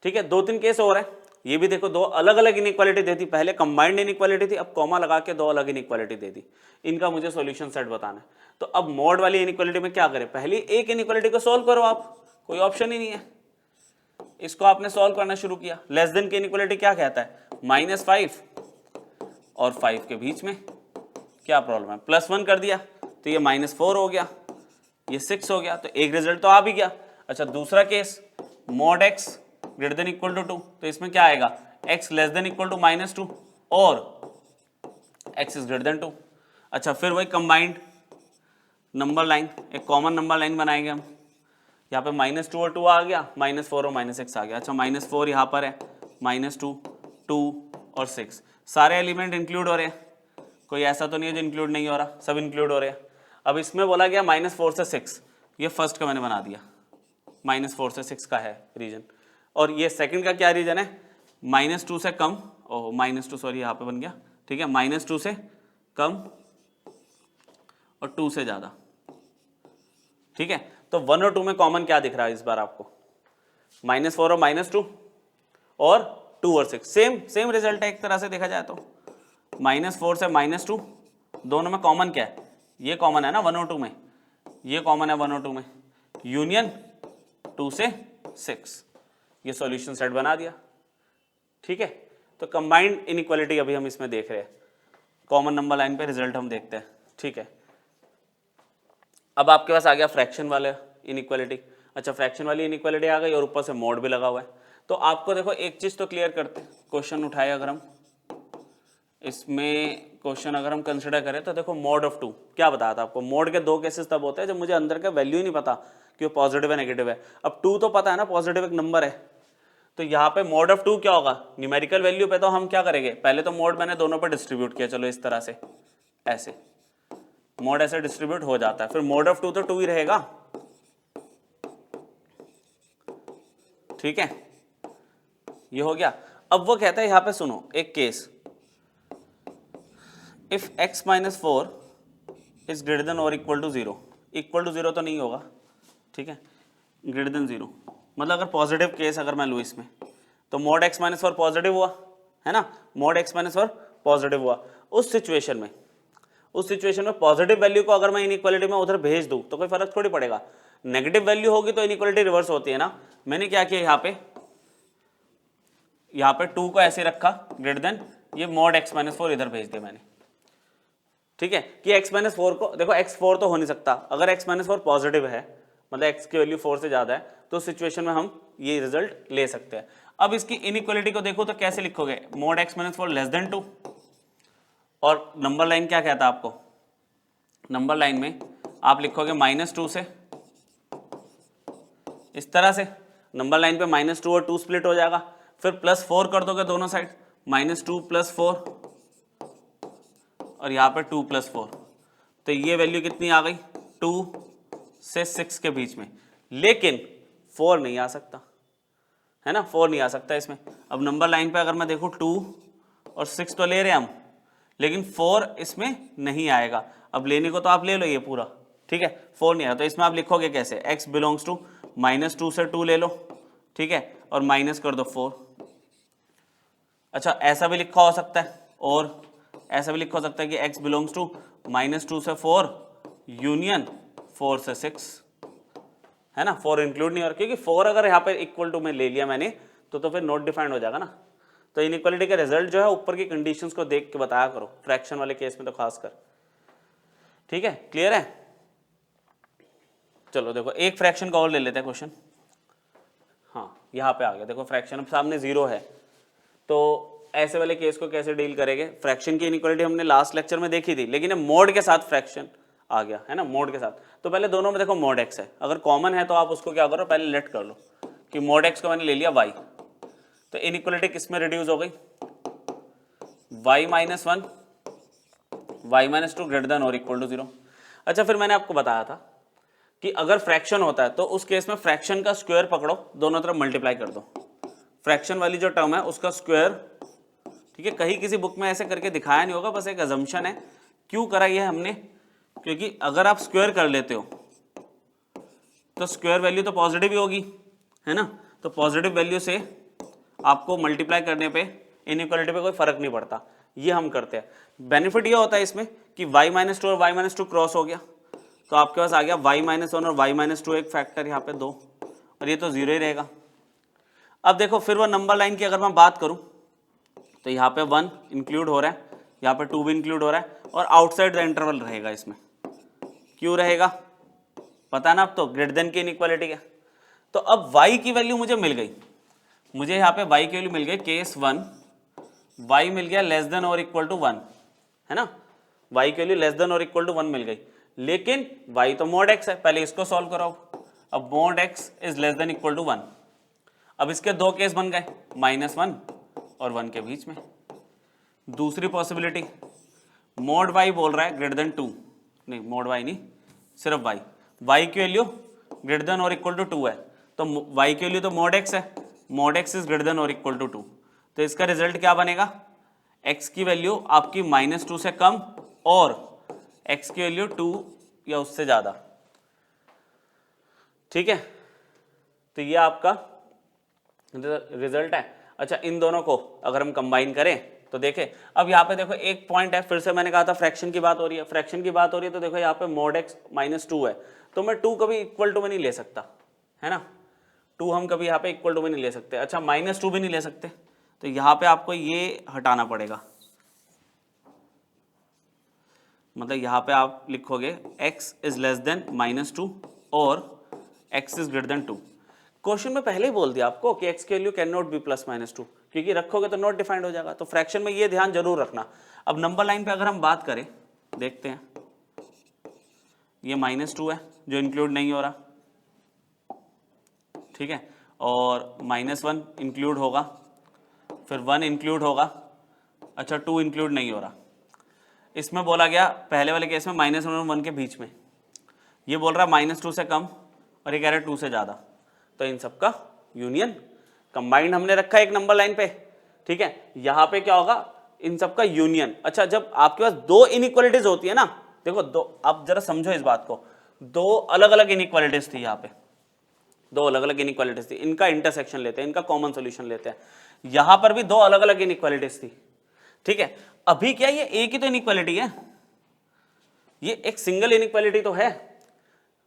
ठीक है। 2-3 केस और है, ये भी देखो, दो अलग अलग इनइक्वालिटी दे दी, पहले कंबाइंड इनइक्वालिटी थी, अब कॉमा लगा के दो अलग इनइक्वालिटी दे दी, इनका मुझे सॉल्यूशन सेट बताना है। तो अब मॉड वाली इनइक्वालिटी में क्या करें, पहली एक इनइक्वालिटी को सॉल्व करो आप, कोई ऑप्शन ही नहीं है, इसको आपने सॉल्व करना शुरू किया। लेस देन की इनइक्वालिटी क्या कहता है, -5 और 5 के बीच में क्या प्रॉब्लम है, +1 कर दिया तो ये -4 हो गया, ये 6 हो गया, तो एक रिजल्ट तो आ भी गया। अच्छा, दूसरा case mod x greater than equal to 2, तो इसमें क्या आएगा, x less than equal to -2 और x इज ग्रेटर देन 2। अच्छा, फिर वही कंबाइंड नंबर लाइन, एक कॉमन नंबर लाइन बनाएंगे हम, यहाँ पे -2 और 2 आ गया, -4 और -6 आ गया। अच्छा, -4 यहाँ पर है, -2, 2 और 6 सारे एलिमेंट इंक्लूड हो रहे हैं, कोई ऐसा तो नहीं है जो इंक्लूड नहीं हो रहा, सब इंक्लूड हो रहे हैं। अब इसमें बोला गया -4 से 6, ये फर्स्ट का मैंने बना दिया, -4 से 6 का है रीजन, और ये सेकंड का क्या रीजन है, -2 से कम, ओह -2 सॉरी यहाँ पे बन गया, ठीक है, -2 से कम और 2 से ज़्यादा, ठीक है। तो 1 और 2 में कॉमन क्या दिख रहा है इस बार आपको, -4 और -2 और 2 और 6, सेम रिजल्ट है एक तरह से देखा जाए तो। -4 से -2 दोनों में कॉमन क्या है, ये कॉमन है ना 1 और 2 में, ये कॉमन है 1 और 2 में, यूनियन 2 से 6, ये सॉल्यूशन सेट बना दिया, ठीक है। तो कंबाइंड इनइक्वालिटी अभी हम इसमें देख रहे हैं, कॉमन नंबर लाइन पे रिजल्ट हम देखते हैं, ठीक है। अब आपके पास आ गया फ्रैक्शन वाला इनइक्वालिटी। अच्छा, फ्रैक्शन वाली इनइक्वालिटी आ गई और ऊपर से मोड भी लगा हुआ है। तो आपको देखो एक चीज तो क्लियर करते हैं, क्वेश्चन उठाए अगर हम, इसमें क्वेश्चन अगर हम कंसिडर करें तो देखो मॉड ऑफ 2 क्या बताया था आपको, मॉड के दो केसेस तब होते हैं जब मुझे अंदर का वैल्यू ही नहीं पता कि वो पॉजिटिव है नेगेटिव है। अब 2 तो पता है ना पॉजिटिव एक नंबर है, तो यहाँ पे मॉड ऑफ 2 क्या होगा, न्यूमेरिकल वैल्यू पे तो हम क्या करेंगे, पहले तो मॉड मैंने दोनों पर डिस्ट्रीब्यूट किया, चलो इस तरह से ऐसे मॉड ऐसे डिस्ट्रीब्यूट हो जाता है, फिर मॉड ऑफ 2 तो 2 ही रहेगा, ठीक है, ये हो गया। अब वो कहता है यहाँ पे सुनो एक case, if x minus 4 is greater than और इक्वल टू 0, इक्वल टू 0 तो नहीं होगा, ठीक है, ग्रेटर देन 0 मतलब अगर पॉजिटिव केस अगर मैं लूँ इसमें, तो मॉड x माइनस 4 पॉजिटिव हुआ है ना, मॉड x माइनस 4 पॉजिटिव हुआ, उस सिचुएशन में पॉजिटिव वैल्यू को अगर मैं इनइक्वालिटी में उधर भेज दूं तो कोई फर्क थोड़ी पड़ेगा, नेगेटिव वैल्यू होगी तो इनइक्वालिटी रिवर्स होती है ना। मैंने क्या किया यहाँ पे 2 को ऐसे रखा ग्रेटर देन, ये मॉड x माइनस 4 इधर भेज दिया मैंने, ठीक है, कि x माइनस 4 को देखो, x 4 तो हो नहीं सकता, अगर x माइनस 4 पॉजिटिव है मतलब x की वैल्यू 4 से ज्यादा है तो उस सिचुएशन में हम ये रिजल्ट ले सकते हैं। अब इसकी इनइक्वालिटी को देखो तो कैसे लिखोगे, mod x minus 4 less then 2, और नंबर लाइन क्या कहता है आपको, नंबर लाइन में आप लिखोगे -2 से, इस तरह से नंबर लाइन पे -2 और 2 स्प्लिट हो जाएगा, फिर +4 कर दोगे दोनों साइड, -2 + 4 और यहाँ पे 2 + 4, तो ये वैल्यू कितनी आ गई, 2 से 6 के बीच में, लेकिन 4 नहीं आ सकता है ना, 4 नहीं आ सकता इसमें। अब नंबर लाइन पे अगर मैं देखूँ 2 और 6 तो ले रहे हैं हम, लेकिन 4 इसमें नहीं आएगा, अब लेने को तो आप ले लो ये पूरा, ठीक है, 4 नहीं आया तो इसमें आप लिखोगे कैसे, x बिलोंग्स टू -2 से 2 ले लो, ठीक है, और माइनस कर दो 4। अच्छा ऐसा भी लिखा हो सकता है, और ऐसा भी लिखा हो सकता है कि x बिलोंग्स टू -2 से 4 यूनियन 4 से 6, है ना, 4 इंक्लूड नहीं हो रहा, क्योंकि 4 अगर यहाँ पे इक्वल टू में ले लिया मैंने तो फिर नॉट डिफाइंड हो जाएगा ना। तो इनइक्वालिटी का रिजल्ट जो है ऊपर की कंडीशंस को देख के बताया करो, फ्रैक्शन वाले केस में तो खासकर, ठीक है, क्लियर है। चलो देखो एक फ्रैक्शन का और ले लेते हैं क्वेश्चन, हाँ यहाँ पे आ गया, देखो फ्रैक्शन अब सामने 0 है, तो ऐसे वाले केस को कैसे डील करेंगे, फ्रैक्शन की इनइक्वालिटी हमने लास्ट लेक्चर में देखी थी, लेकिन मोड के साथ फ्रैक्शन आ गया है ना, मोड के साथ, तो पहले दोनों में देखो मोड x है, अगर कॉमन है तो आप उसको क्या करो, पहले लेट कर लो कि मोड x को मैंने ले लिया y, तो इनइक्वालिटी किस में रिड्यूस हो गई, y minus 1 y minus 2 greater than और इक्वल टू 0। अच्छा फिर मैंने आपको बताया था कि अगर फ्रैक्शन होता है तो उस केस में फ्रैक्शन का स्क्वायर पकड़ो, दोनों तरफ मल्टीप्लाई कर दो, फ्रैक्शन वाली जो टर्म है उसका स्क्वायर, ठीक है, कहीं किसी बुक में ऐसे करके दिखाया नहीं होगा, बस एक अजम्पशन है, क्यों करा ये हमने, क्योंकि अगर आप स्क्वायर कर लेते हो तो स्क्वायर वैल्यू तो पॉजिटिव ही होगी, है ना, तो पॉजिटिव वैल्यू से आपको मल्टीप्लाई करने पे इनइक्वालिटी पे कोई फर्क नहीं पड़ता, ये हम करते हैं। बेनिफिट ये होता है इसमें कि y माइनस 2 और y माइनस 2 क्रॉस हो गया, तो आपके पास आ गया y माइनस 1 और y माइनस 2, एक फैक्टर यहाँ पे 2, और ये तो 0 ही रहेगा। अब देखो फिर वो नंबर लाइन की अगर मैं बात करूँ तो यहाँ पे 1 इंक्लूड हो रहा है, यहाँ पे 2 भी इंक्लूड हो रहा है, और आउटसाइड द इंटरवल रहेगा इसमें, क्यों रहेगा पता है ना, अब तो ग्रेटर देन की इनइक्वालिटी है। तो अब y की वैल्यू मुझे मिल गई, मुझे यहाँ पे y की वैल्यू मिल गई, केस 1 y मिल गया लेस देन और इक्वल टू 1, है ना, y की वैल्यू लेस देन और इक्वल टू 1 मिल गई, लेकिन y तो मॉड x है, पहले इसको सॉल्व करो, अब mod x is less than equal to 1, अब इसके दो केस बन गए, -1 और 1 के बीच में। दूसरी पॉसिबिलिटी, मॉड y बोल रहा है ग्रेटर देन 2, नहीं मॉड y नहीं, सिर्फ y की वैल्यू ग्रेटर देन और इक्वल टू 2 है, तो y की वैल्यू तो मॉड x है, mod x is greater than और इक्वल टू 2, तो इसका रिजल्ट क्या बनेगा, x की वैल्यू आपकी -2 से कम और x की वैल्यू 2 या उससे ज्यादा, ठीक है, तो ये आपका रिजल्ट है। अच्छा इन दोनों को अगर हम कंबाइन करें तो देखें, अब यहाँ पे देखो एक पॉइंट है, फिर से मैंने कहा था फ्रैक्शन की बात हो रही है, फ्रैक्शन की बात हो रही है, तो देखो यहाँ पे मॉड x -2 है, तो मैं 2 कभी इक्वल टू में नहीं ले सकता, है ना, 2 हम कभी यहाँ पे इक्वल टू में नहीं ले सकते। अच्छा -2 भी नहीं ले सकते, तो यहाँ पे आपको ये हटाना पड़ेगा, मतलब यहाँ पे आप लिखोगे x इज लेस देन -2 और x is greater then 2। Question में पहले ही बोल दिया आपको कि x की वैल्यू कैन नॉट बी +-2, क्योंकि रखोगे तो नॉट डिफाइंड हो जाएगा। तो फ्रैक्शन में ये ध्यान जरूर रखना। अब नंबर लाइन पे अगर हम बात करें, देखते हैं, ये -2 है जो इंक्लूड नहीं हो रहा, ठीक है, और -1 इंक्लूड होगा, फिर 1 इंक्लूड होगा, अच्छा 2 इंक्लूड नहीं हो रहा। इसमें बोला गया पहले वाले केस में -1 और 1 के बीच में, ये बोल रहा है -2 से कम और ये कह रहा है 2 से ज़्यादा, तो इन सब का यूनियन कंबाइंड हमने रखा है एक नंबर लाइन पे, ठीक है। यहाँ पे क्या होगा, इन सब का यूनियन। अच्छा, जब आपके पास दो इनइक्वालिटीज होती है ना, देखो दो, आप जरा समझो इस बात को, दो अलग अलग इनइक्वालिटीज थी यहाँ पे, दो अलग अलग इनइक्वालिटीज थी, इनका इंटरसेक्शन लेते हैं, इनका कॉमन सॉल्यूशन लेते हैं। यहाँ पर भी दो अलग अलग इनइक्वालिटीज थी, ठीक है। अभी क्या ये एक ही तो इनइक्वालिटी है, ये एक सिंगल इनइक्वालिटी तो है,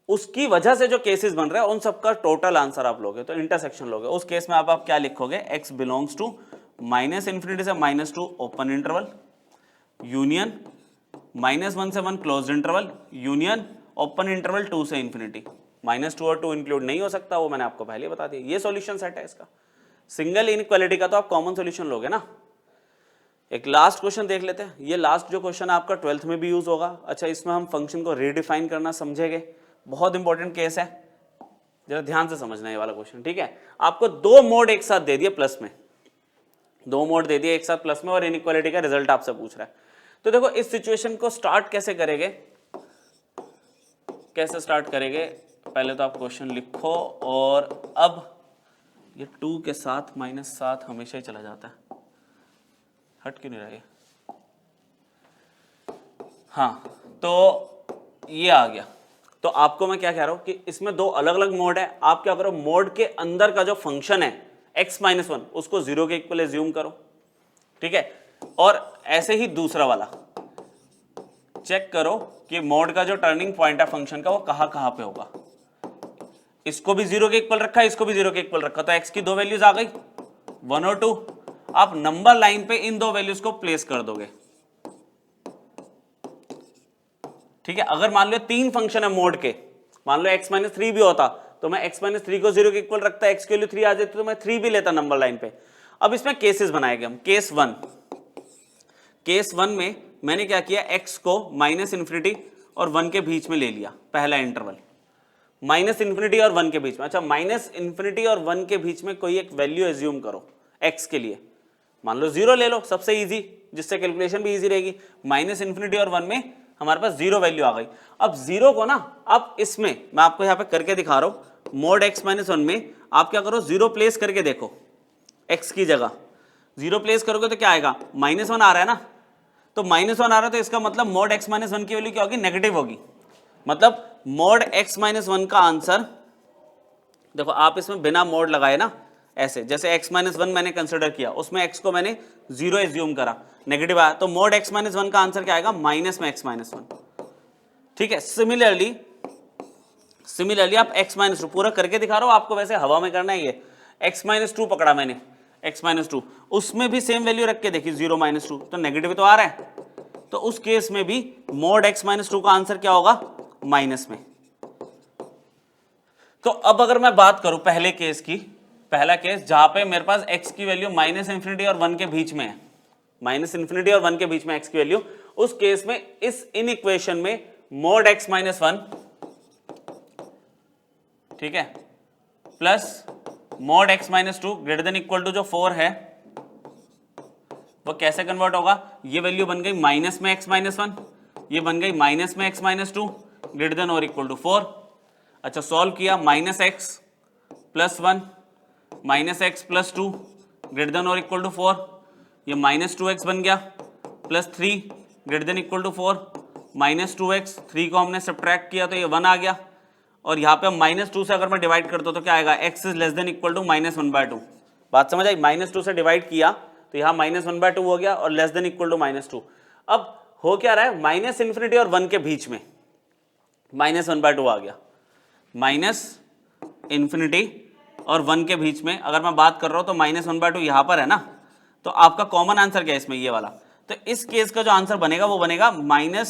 उसकी वजह से जो केसेस बन रहे हैं उन सबका टोटल आंसर आप लोगे तो इंटरसेक्शन लोगे। उस केस में आप क्या लिखोगे, x बिलोंग्स टू -∞ से -2 ओपन इंटरवल, यूनियन -1 से 1 closed interval, union open interval 2 से इंफिनिटी। -2 और 2 इंक्लूड नहीं हो सकता, वो मैंने आपको पहले बता दिया। ये सॉल्यूशन सेट है इसका। सिंगल इनइक्वालिटी का तो आप कॉमन सॉल्यूशन लोगे ना। एक लास्ट क्वेश्चन देख लेते हैं। ये लास्ट जो क्वेश्चन आपका 12th में भी यूज होगा। अच्छा, इसमें हम फंक्शन को रीडिफाइन करना समझेंगे, बहुत इंपॉर्टेंट केस है, जरा ध्यान से समझना ये वाला क्वेश्चन, ठीक है। आपको दो मोड एक साथ दे दिए प्लस में, दो मोड दे दिए एक साथ प्लस में, और इनइक्वालिटी का रिजल्ट आपसे पूछ रहा है। तो देखो इस सिचुएशन को स्टार्ट कैसे करेंगे, कैसे स्टार्ट करेंगे, पहले तो आप क्वेश्चन लिखो, और अब ये 2 के साथ -7 हमेशा ही चला जाता है, हट क्यों नहीं रहा ये, हाँ, तो ये आ गया। तो आपको मैं क्या कह रहा हूं कि इसमें दो अलग अलग मोड है, आप क्या करो, मोड के अंदर का जो फंक्शन है x-1 उसको 0 के इक्वल एज्यूम करो, ठीक है। और ऐसे ही दूसरा वाला चेक करो कि मोड का जो टर्निंग पॉइंट है फंक्शन का वो कहां पे होगा। इसको भी 0 के इक्वल रखा है, इसको भी 0 के इक्वल रखा, तो x की दो वैल्यूज आ गई 1 और 2। आप नंबर लाइन पे इन दो वैल्यूज को प्लेस कर दोगे, ठीक है। अगर मान लो 3 फंक्शन है मोड के, मान लो x-3 भी होता तो मैं x-3 को 0 के इक्वल रखता, x की वैल्यू 3 आ जाती तो मैं 3 भी लेता नंबर लाइन पे। अब इसमें केसेस बनाएंगे हम। केस 1 में मैंने क्या किया, x को -∞ और 1 के बीच में ले लिया, पहला इंटरवल -∞ और 1 के बीच में। अच्छा, -∞ और 1 के बीच में कोई एक वैल्यू एज्यूम करो x के लिए, मान लो 0 ले लो, सबसे इजी, जिससे कैलकुलेशन भी इजी रहेगी। -∞ और 1 में हमारे पास 0 वैल्यू आ गई। अब 0 को ना, अब इसमें मैं आपको यहाँ पे करके दिखा रहा हूं, मोड x-1 में आप क्या करो, 0 प्लेस करके देखो, x की जगह 0 प्लेस करोगे तो क्या आएगा, -1 आ रहा है ना, तो -1 आ रहा है तो इसका मतलब मोड x-1 की वैल्यू क्या होगी, नेगेटिव होगी। मतलब मोड x-1 का आंसर, देखो आप इसमें बिना मोड लगाए ना, ऐसे जैसे x-1 मैंने कंसिडर किया, उसमें x को मैंने 0 एज्यूम करा, नेगेटिव आया, तो मोड x-1 का आंसर क्या आएगा, माइनस में x-1, ठीक है। सिमिलरली आप x-2 पूरा करके दिखा रहा हूं आपको, वैसे हवा में करना है ये। x-2 पकड़ा मैंने, x-2 उसमें भी सेम वैल्यू रख के देखी 0 -2, तो नेगेटिव तो आ रहा है, तो उस केस में भी मोड x-2 का आंसर क्या होगा, माइनस में। तो अब अगर मैं बात करूं पहले केस की, पहला केस जहां पे मेरे पास x की वैल्यू -∞ और 1 के बीच में है, -∞ और 1 के बीच में x की वैल्यू, उस केस में इस इन इक्वेशन में मोड x-1, ठीक है, plus mod x-2 greater than equal to जो 4 है, वो कैसे कन्वर्ट होगा, ये वैल्यू बन गई माइनस में x-1, ये बन गई माइनस में x-2 ग्रेटर देन और इक्वल टू 4। अच्छा, सॉल्व किया, -x + 1 -x + 2 ग्रेटर देन और इक्वल टू 4, ये -2x बन गया, +3 greater than equal to 4, -2x, 3 को हमने सब्ट्रैक्ट किया तो ये 1 आ गया, और यहाँ पे -2 से अगर मैं डिवाइड करता हूँ तो क्या आएगा, x is less than equal to -1/2। बात समझ आई, -2 से डिवाइड किया तो यहाँ -1/2 हो गया, और लेस देन इक्वल टू -2। अब हो क्या रहा है, -∞ और 1 के बीच में -1/2 आ गया, -∞ और 1 के बीच में अगर मैं बात कर रहा हूं तो -1/2 यहां पर है ना, तो आपका कॉमन आंसर क्या है इसमें, ये वाला। तो इस केस का जो आंसर बनेगा वो बनेगा -∞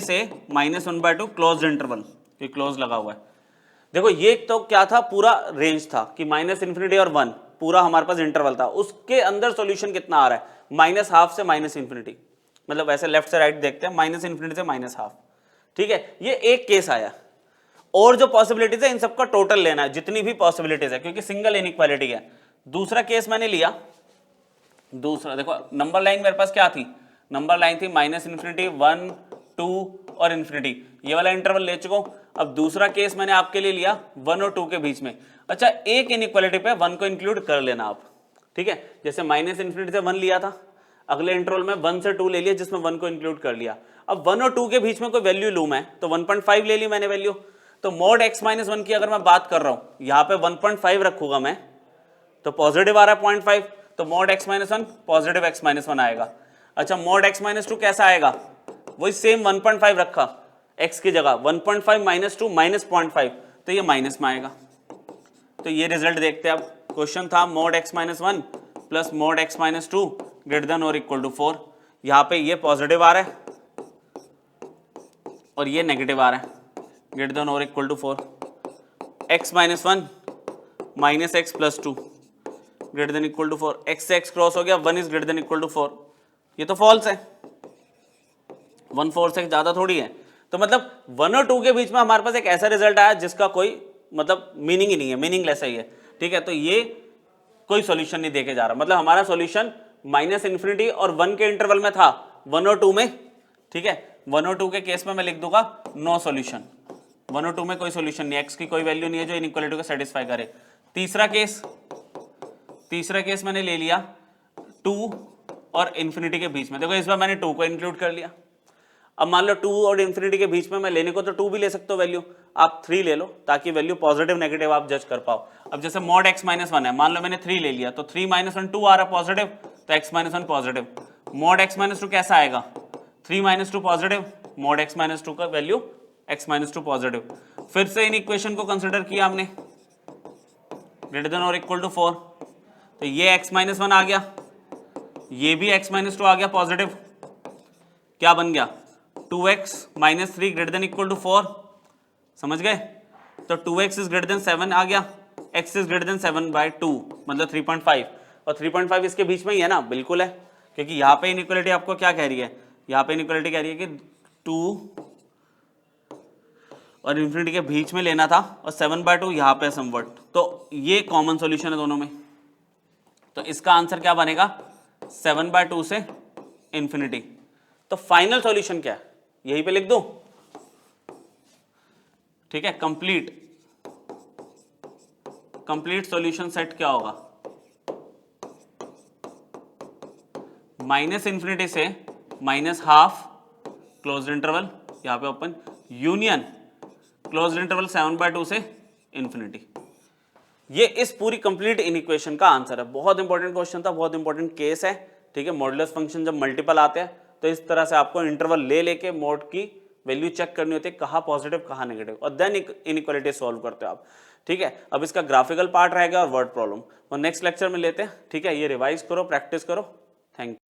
से -1/2 क्लोज्ड इंटरवल, ये क्लोज लगा हुआ है। देखो ये तो क्या था, पूरा रेंज था कि -∞ और 1, पूरा हमारे पास इंटरवल था, उसके अंदर सॉल्यूशन कितना आ रहा है, -12 से -इन्फिनिटी, मतलब ऐसे लेफ्ट से राइट देखते हैं, -इन्फिनिटी से -12, ठीक है। ये एक केस आया, और जो पॉसिबिलिटीज है इन सबका टोटल लेना है, जितनी भी पॉसिबिलिटीज है, क्योंकि सिंगल इनइक्वालिटी है। दूसरा केस मैंने लिया, दूसरा देखो नंबर लाइन मेरे पास क्या थी, नंबर लाइन थी -इन्फिनिटी, 1, 2 और इन्फिनिटी, ये वाला इंटरवल ले चुका हूं। अब दूसरा केस मैंने आपके लिए लिया 1 और 2 के बीच में। अच्छा, एक इनइक्वालिटी पे 1 को इंक्लूड कर लेना आप, ठीक है। जैसे -इन्फिनिटी से 1 लिया था, अगले इंटरवल में 1 से 2 ले लिया जिसमें 1 को इंक्लूड कर लिया। अब 1 और 2 के बीच में कोई वैल्यू लूं मैं, तो 1.5 ले ली मैंने वैल्यू। तो mod x - 1 की अगर मैं बात कर रहा हूं, यहां पे 1.5 रखूंगा मैं, तो पॉजिटिव आ रहा है 0.5, तो mod x - 1 पॉजिटिव x - 1 आएगा। अच्छा, mod x - 2 कैसा आएगा, वही सेम 1.5 रखा x की जगह, 1.5 - 2 -0.5, तो ये माइनस में आएगा। तो ये रिजल्ट देखते हैं अब। क्वेश्चन था mod x - 1 plus mod x - 2 greater than और इक्वल टू 4। यहाँ पे ये पॉजिटिव आ रहा है और ये नेगेटिव आ रहा है, ग्रेटर देन और equal to 4। x - 1 minus x plus 2 greater than equal to 4, x से x क्रॉस हो गया, 1 is greater than equal to 4, ये तो फॉल्स है, 1 4 से ज्यादा थोड़ी है। तो मतलब 1 और 2 के बीच में हमारे पास एक ऐसा रिजल्ट आया जिसका कोई मतलब मीनिंग ही नहीं है, मीनिंगलेस है ये, ठीक है। तो ये कोई सॉल्यूशन नहीं देके जा रहा, मतलब हमारा सॉल्यूशन -इन्फिनिटी और 1 के इंटरवल में था, 1 और 2 में, ठीक है। 1 और 2 के केस में मैं लिख दूंगा नो सॉल्यूशन, 1 और 2 में कोई सॉल्यूशन नहीं है, x की कोई वैल्यू नहीं है जो इनइक्वालिटी को सेटिस्फाई करे। तीसरा केस मैंने ले लिया 2 और इन्फिनिटी के बीच में। देखो इस बार मैंने 2 को इंक्लूड कर लिया। अब मान लो 2 और इन्फिनिटी के बीच में मैं लेने को तो 2 भी ले सकते हो वैल्यू, आप 3 ले लो ताकि वैल्यू पॉजिटिव नेगेटिव आप जज कर पाओ। अब जैसे mod x - 1 है, मान लो मैंने 3 ले लिया, तो 3 - 1 2 आ रहा पॉजिटिव, तो x - 1 पॉजिटिव। mod x - 2 कैसा आएगा, 3 - 2 पॉजिटिव, mod x - 2 का वैल्यू x - 2 पॉजिटिव। फिर से इन इक्वेशन को कंसिडर किया हमने, ग्रेटर देन और इक्वल टू 4, तो ये x - 1 आ गया, ये भी x - 2 आ गया पॉजिटिव, क्या बन गया 2x - 3 greater than equal to 4, समझ गए। तो 2x इज ग्रेटर देन 7 आ गया, x इज ग्रेटर देन 7/2 मतलब 3.5, और 3.5 इसके बीच में ही है ना, बिल्कुल है, क्योंकि यहाँ पे इनइक्वालिटी आपको क्या कह रही है, यहाँ पे इनइक्वालिटी कह रही है कि 2 और इन्फिनिटी के बीच में लेना था, और 7/2 यहाँ पे समवट, तो ये कॉमन सॉल्यूशन है दोनों में। तो इसका आंसर क्या बनेगा 7/2 से इन्फिनिटी। तो फाइनल सॉल्यूशन क्या है, यहीं पे लिख दूं, ठीक है। कंप्लीट सॉल्यूशन सेट क्या होगा, -इन्फिनिटी से -12 क्लोज्ड इंटरवल, यहाँ पे ओपन, यूनियन क्लोज्ड इंटरवल 7/2 से इन्फिनिटी। ये इस पूरी कंप्लीट इनइक्वेशन का आंसर है। बहुत इंपॉर्टेंट क्वेश्चन था, बहुत इंपॉर्टेंट केस है, ठीक है। मॉडुलस फंक्शन जब मल्टीपल आते हैं तो इस तरह से आपको इंटरवल ले लेके मोड की वैल्यू चेक करनी होती है, कहाँ पॉजिटिव कहाँ नेगेटिव, और देन इनइक्वालिटी सॉल्व करते हो आप, ठीक है। अब इसका ग्राफिकल पार्ट रहेगा और वर्ड प्रॉब्लम, और नेक्स्ट लेक्चर में लेते हैं, ठीक है। ये रिवाइज करो, प्रैक्टिस करो, थैंक यू।